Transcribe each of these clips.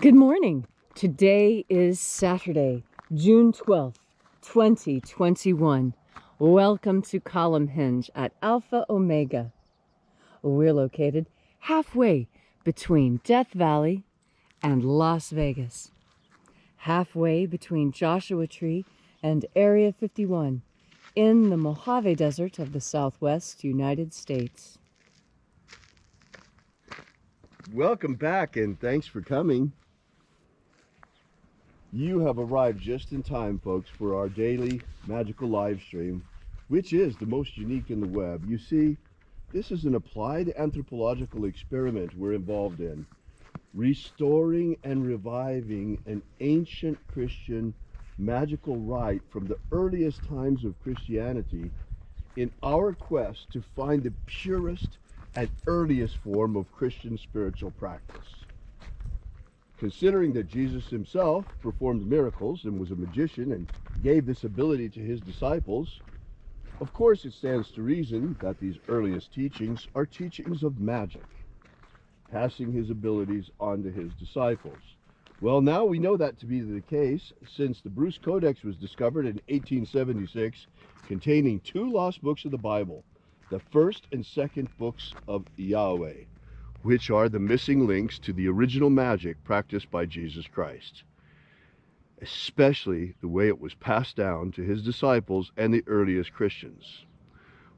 Good morning. Today is Saturday, June 12th, 2021. Welcome to Column Hinge at Alpha Omega. We're located halfway between Death Valley and Las Vegas. Halfway between Joshua Tree and Area 51 in the Mojave Desert of the Southwest United States. Welcome back and thanks for coming. You have arrived just in time, folks, for our daily magical live stream, which is the most unique in the web. You see, this is an applied anthropological experiment we're involved in, restoring and reviving an ancient Christian magical rite from the earliest times of Christianity in our quest to find the purest and earliest form of Christian spiritual practice. Considering that Jesus himself performed miracles and was a magician and gave this ability to his disciples, of course it stands to reason that these earliest teachings are teachings of magic, passing his abilities on to his disciples. Well, now we know that to be the case since the Bruce Codex was discovered in 1876, containing two lost books of the Bible, the first and second books of Yahweh, which are the missing links to the original magic practiced by Jesus Christ, especially the way it was passed down to his disciples and the earliest Christians.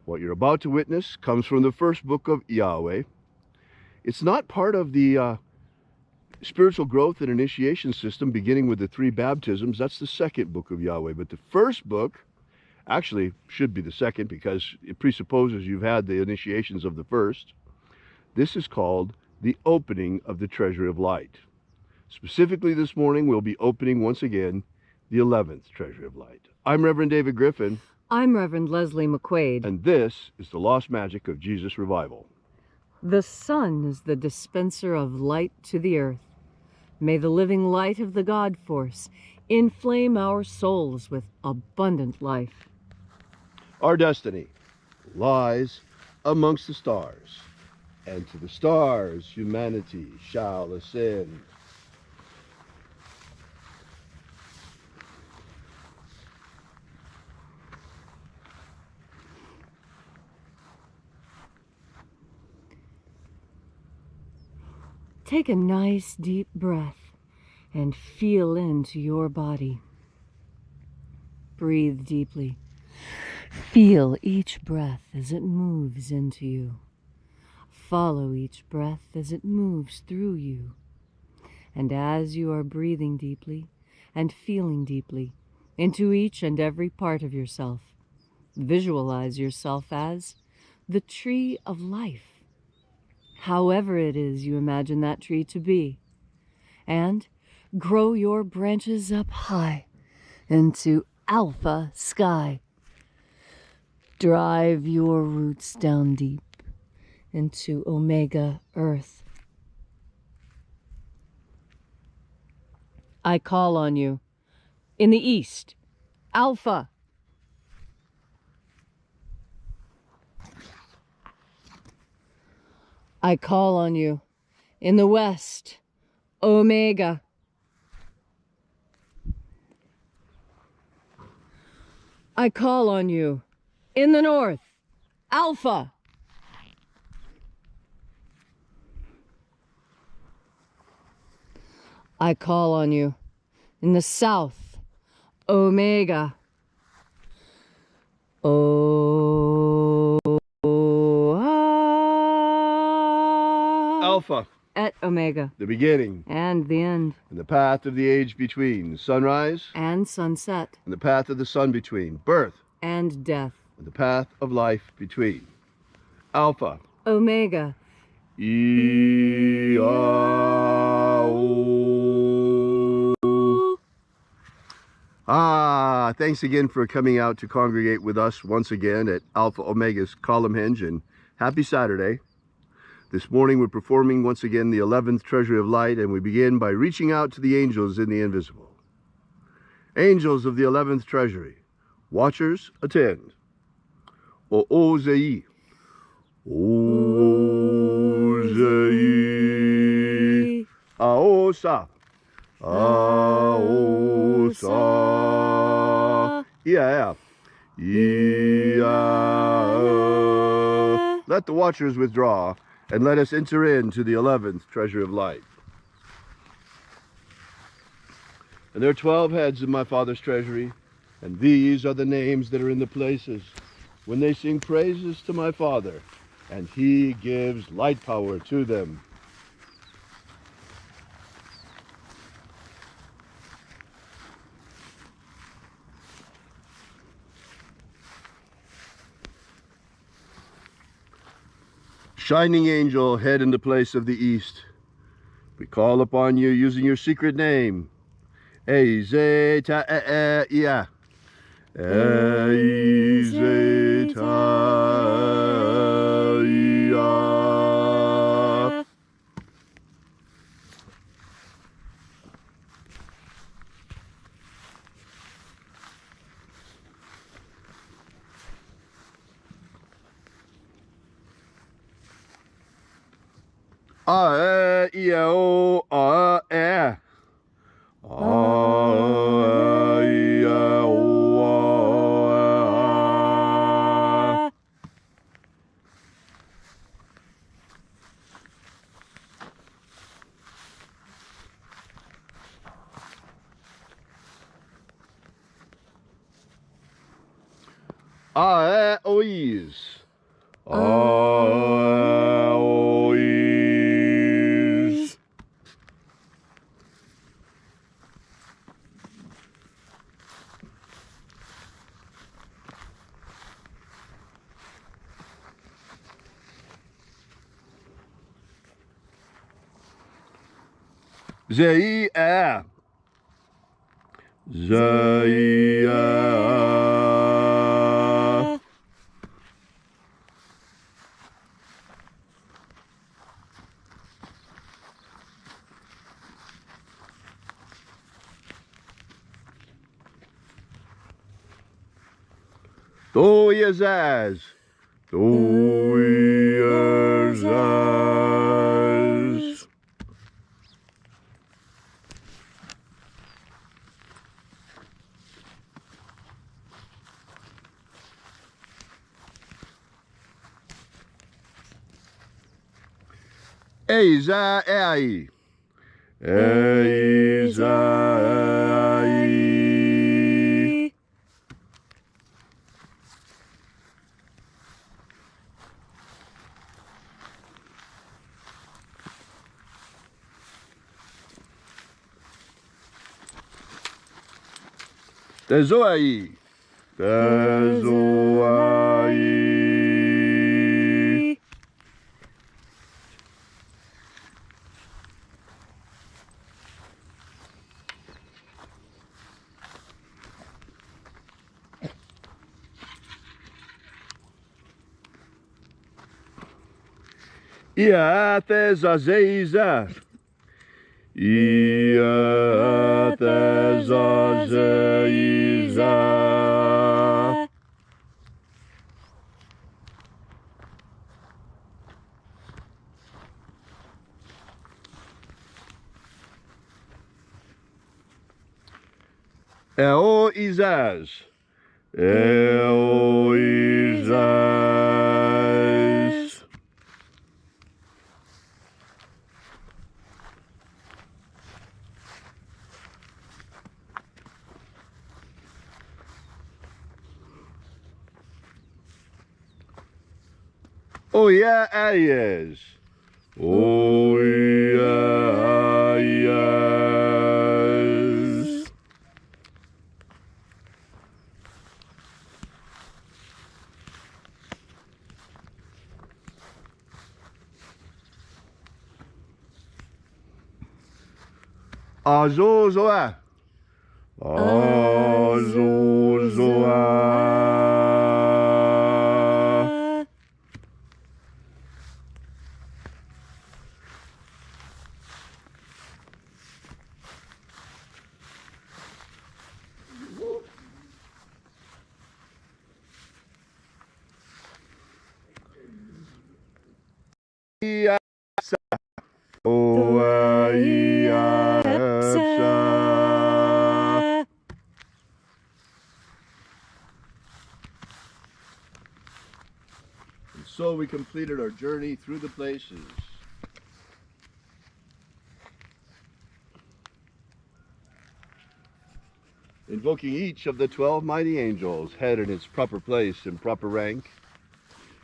What you're about to witness comes from the first book of Yahweh. It's not part of the spiritual growth and initiation system beginning with the three baptisms. That's the second book of Yahweh. But the first book actually should be the second because it presupposes you've had the initiations of the first. This is called the opening of the Treasury of Light. Specifically this morning, we'll be opening once again the 11th Treasury of Light. I'm Reverend David Griffin. I'm Reverend Leslie McQuaid. And this is the Lost Magic of Jesus Revival. The sun is the dispenser of light to the earth. May the living light of the God force inflame our souls with abundant life. Our destiny lies amongst the stars, and to the stars humanity shall ascend. Take a nice deep breath and feel into your body. Breathe deeply. Feel each breath as it moves into you. Follow each breath as it moves through you. And as you are breathing deeply and feeling deeply into each and every part of yourself, visualize yourself as the tree of life, however it is you imagine that tree to be, and grow your branches up high into alpha sky. Drive your roots down deep into omega earth. I call on you in the east, alpha. I call on you in the west, omega. I call on you in the north, alpha. I call on you in the south, omega. Alpha. At omega. The beginning. And the end. And the path of the age between. Sunrise. And sunset. And the path of the sun between. Birth. And death. And the path of life between. Alpha. Omega. Thanks again for coming out to congregate with us once again at Alpha Omega's Column Hinge, and happy Saturday. This morning we're performing once again the 11th Treasury of Light, and we begin by reaching out to the angels in the invisible. Angels of the 11th Treasury, watchers attend. O-O-Zei. O-Zei. Aosa. Sa. Yeah. Let the watchers withdraw, and let us enter into the 11th treasure of light. And there are 12 heads in my Father's treasury, and these are the names that are in the places when they sing praises to my Father, and he gives light power to them. Shining angel, head in the place of the east, we call upon you using your secret name. Ezeta-ia. Ezeta-ia. A-e-i-o, a-e. A-e-i-o, a-e. A-e-ois. A-e-ois. Zei-a. Zei-a. Do-ye-zaz. Do-ye-zaz. Ei-za-ei. Ei-za-ei. Tezoai. Tezoai. Ia-tezazeiza. Ia-tezazeiza. Eo-izaz. Eo-izaz. O-yeah-ayes. O-yeah-ayes. Azozoa. Azozoa. Iya-sa. Oh, iya-sa. So we completed our journey through the places. Invoking each of the 12 mighty angels, head in its proper place and proper rank.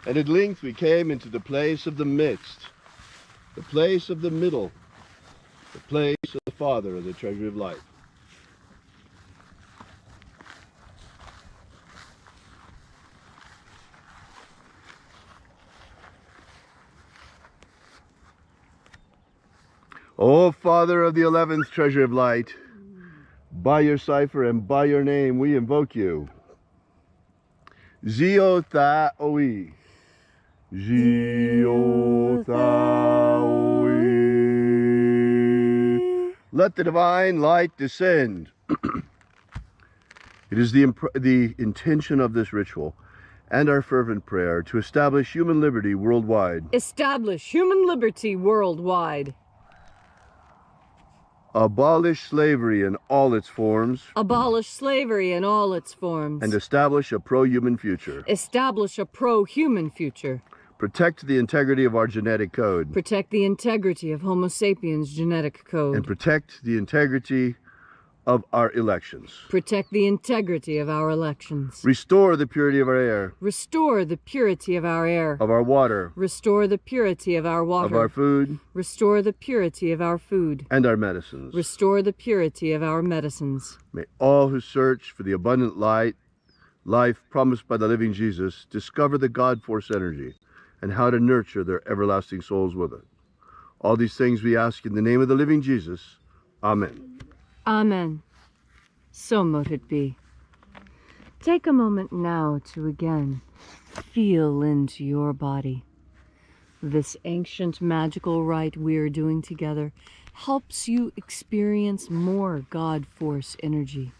And at length we came into the place of the midst, the place of the middle, the place of the Father of the treasury of life. O Father of the 11th treasury of light, by your cipher and by your name we invoke you. Zio Tha Oi. Zio Tha Oi. Let the divine light descend. It is the intention of this ritual and our fervent prayer to establish human liberty worldwide. Establish human liberty worldwide. Abolish slavery in all its forms. Abolish slavery in all its forms. And establish a pro-human future. Establish a pro-human future. Protect the integrity of our genetic code. Protect the integrity of Homo sapiens' genetic code. And protect the integrity of our elections. Protect the integrity of our elections. Restore the purity of our air. Restore the purity of our air. Of our water. Restore the purity of our water. Of our food. Restore the purity of our food. And our medicines. Restore the purity of our medicines. May all who search for the abundant life promised by the living Jesus, discover the God force energy and how to nurture their everlasting souls with it. All these things we ask in the name of the living Jesus. Amen. Amen. So mote it be. Take a moment now to again feel into your body. This ancient magical rite we are doing together helps you experience more God force energy.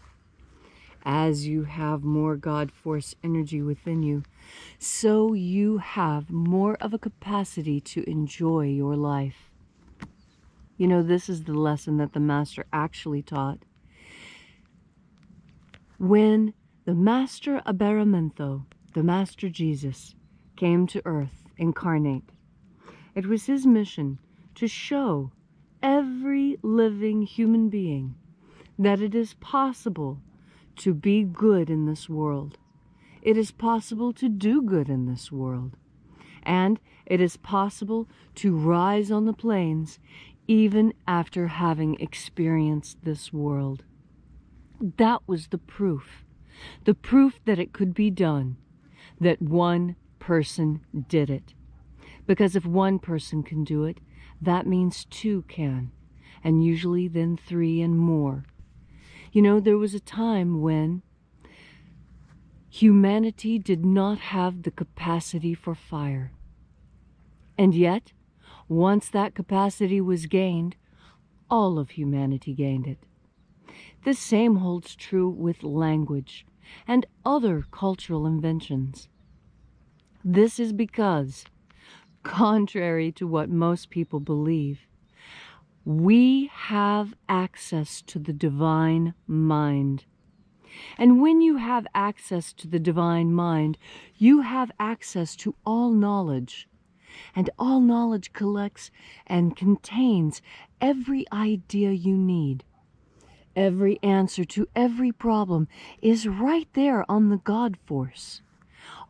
As you have more God force energy within you, so you have more of a capacity to enjoy your life. You know, this is the lesson that the Master actually taught. When the Master Aberamento, the Master Jesus, came to earth incarnate, it was his mission to show every living human being that it is possible to be good in this world. It is possible to do good in this world. And it is possible to rise on the plains even after having experienced this world. That was the proof that it could be done, that one person did it. Because if one person can do it, that means two can, and usually then three and more. You know, there was a time when humanity did not have the capacity for fire. And yet, once that capacity was gained, all of humanity gained it. The same holds true with language and other cultural inventions. This is because, contrary to what most people believe, we have access to the divine mind. And when you have access to the divine mind, you have access to all knowledge. And all knowledge collects and contains every idea you need. Every answer to every problem is right there on the God force.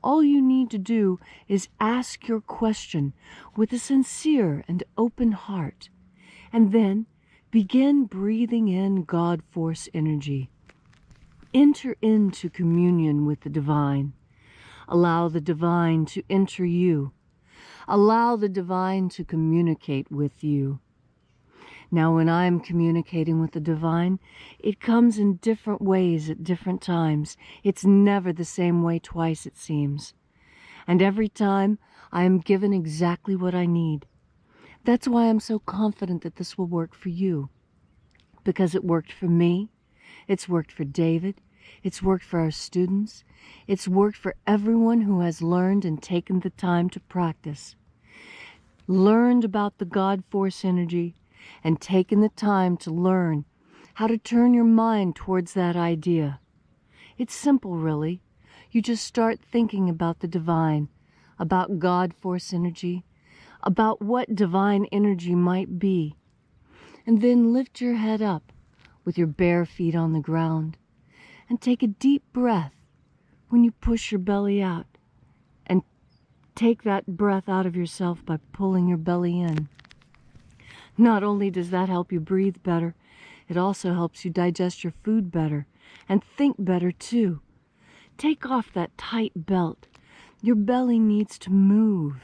All you need to do is ask your question with a sincere and open heart, and then begin breathing in God force energy. Enter into communion with the divine. Allow the divine to enter you. Allow the divine to communicate with you. Now, when I'm communicating with the divine, it comes in different ways at different times. It's never the same way twice, it seems. And every time, I am given exactly what I need. That's why I'm so confident that this will work for you. Because it worked for me. It's worked for David. It's worked for our students. It's worked for everyone who has learned and taken the time to practice. Learned about the God force energy and taken the time to learn how to turn your mind towards that idea. It's simple, really. You just start thinking about the divine, about God force energy, about what divine energy might be. And then lift your head up with your bare feet on the ground and take a deep breath when you push your belly out. And take that breath out of yourself by pulling your belly in. Not only does that help you breathe better, it also helps you digest your food better and think better too. Take off that tight belt. Your belly needs to move.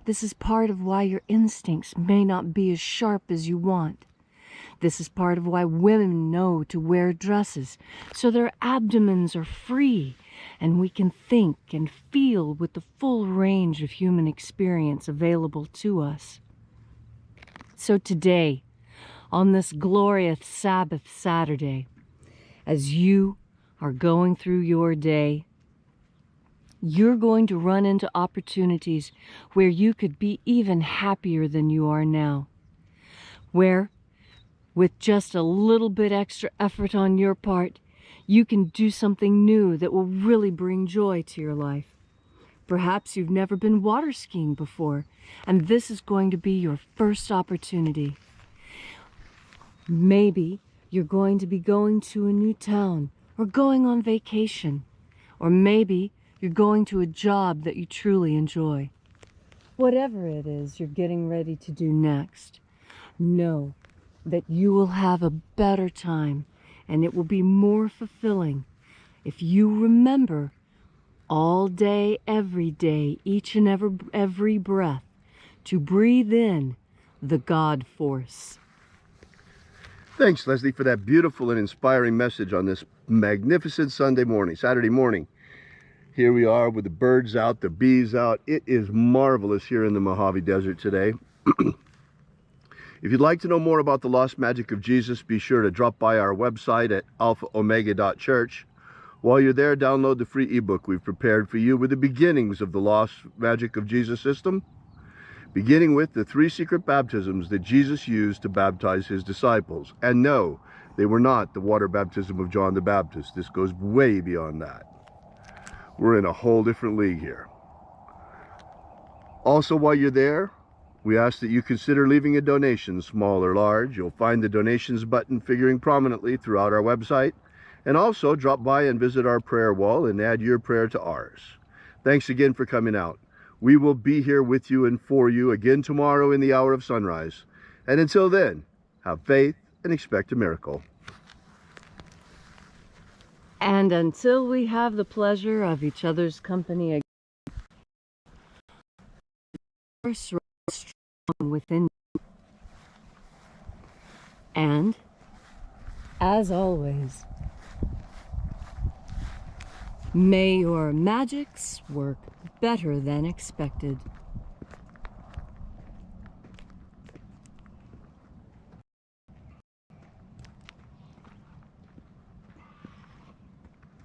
This is part of why your instincts may not be as sharp as you want. This is part of why women know to wear dresses, so their abdomens are free and we can think and feel with the full range of human experience available to us. So today, on this glorious Sabbath Saturday, as you are going through your day, you're going to run into opportunities where you could be even happier than you are now. Where, with just a little bit extra effort on your part, you can do something new that will really bring joy to your life. Perhaps you've never been water skiing before, and this is going to be your first opportunity. Maybe you're going to be going to a new town or going on vacation, or maybe you're going to a job that you truly enjoy. Whatever it is you're getting ready to do next, know that you will have a better time and it will be more fulfilling if you remember all day, every day, each and every breath, to breathe in the God force. Thanks, Leslie, for that beautiful and inspiring message on this magnificent Saturday morning. Here we are with the birds out, the bees out. It is marvelous here in the Mojave Desert today. If you'd like to know more about the lost magic of Jesus, be sure to drop by our website at alphaomega.church. While you're there, download the free ebook we've prepared for you with the beginnings of the lost magic of Jesus system, beginning with the 3 secret baptisms that Jesus used to baptize his disciples. And no, they were not the water baptism of John the Baptist. This goes way beyond that. We're in a whole different league here. Also, while you're there, we ask that you consider leaving a donation, small or large. You'll find the donations button figuring prominently throughout our website. And also drop by and visit our prayer wall and add your prayer to ours. Thanks again for coming out. We will be here with you and for you again tomorrow in the hour of sunrise. And until then, have faith and expect a miracle. And until we have the pleasure of each other's company again, force strong within you. And, as always, may your magics work better than expected.